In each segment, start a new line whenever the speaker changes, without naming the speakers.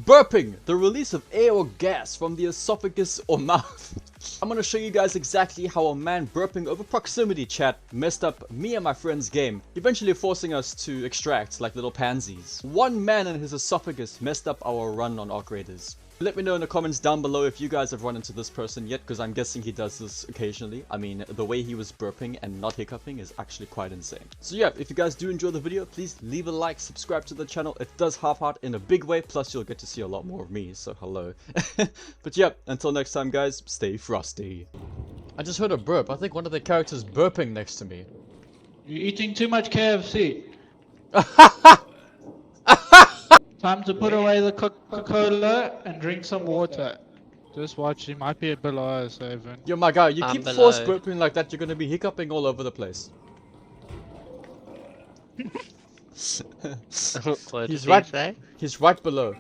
Burping, the release of air or gas from the esophagus or mouth. I'm gonna show you guys exactly how a man burping over proximity chat messed up me and my friend's game, eventually forcing us to extract like little pansies. One man and his esophagus messed up our run on Arc Raiders. Let me know in the comments down below if you guys have run into this person yet, because I'm guessing he does this occasionally. I mean, the way he was burping and not hiccuping is actually quite insane. So yeah, if you guys do enjoy the video, please leave a like, subscribe to the channel. It does half out in a big way, plus you'll get to see a lot more of me, so hello. But yeah, until next time guys, stay frosty. I just heard a burp. I think one of the characters burping next to me.
You're eating too much KFC. Time to put away the Coca-Cola and drink some water. Just watch, he might be below us, Evan.
Yo my guy, you
I'm
keep
below.
force burping like that, you're gonna be hiccuping all over the place.
What
He's
did
right.
he say?
He's right below.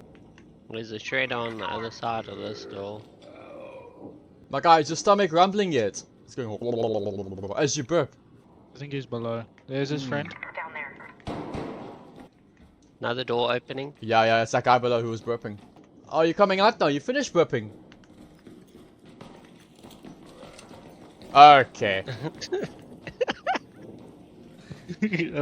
There's a shred on the other side of this door.
My guy, is your stomach rumbling yet? It's going as you burp.
I think he's below. There's his friend.
Down there.
Another door opening.
Yeah, it's that guy below who was burping. Oh, you're coming out now. You finished burping. Okay.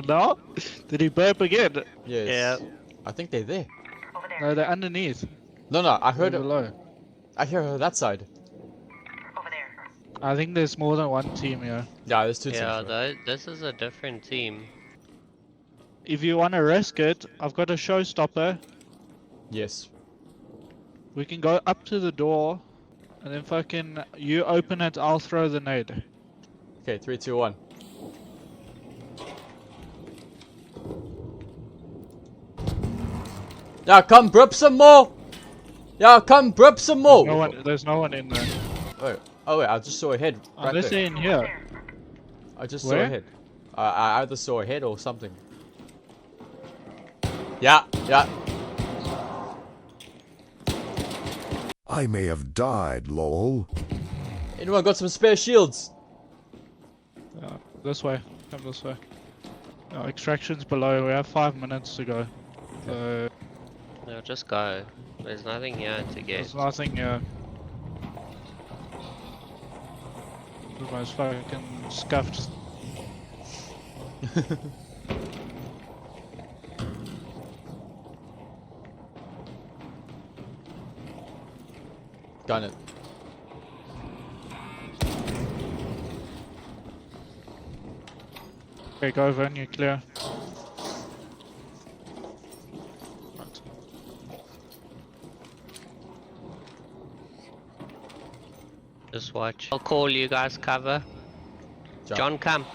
No? Did he burp again?
Yes.
Yeah.
I think they're there.
Over there.
No, they're underneath.
No, I heard
They're
it.
below.
I hear her that side.
Over there.
I think there's more than one team here.
Yeah, there's two
Yeah,
teams.
though, this is a different team.
If you want to risk it, I've got a showstopper.
Yes.
We can go up to the door, and then fucking you open it, I'll throw the nade.
Okay, 3, 2, 1. Yeah, come burp some more. Yeah, come burp some more.
There's no one in there.
Oh wait, I just saw a head right
Unless
there.
they're in here.
I just saw
Where?
a head. I either saw a head or something. Yeah.
I may have died, lol.
Anyone got some spare shields?
This way. Come this way. No, extraction's below. We have 5 minutes to go. So
No, just go. There's nothing here to get.
there's nothing here. Everyone's fucking scuffed.
Got it.
Okay, go over and you're clear. Right.
Just watch. I'll call you guys cover.
Jump.
John, come.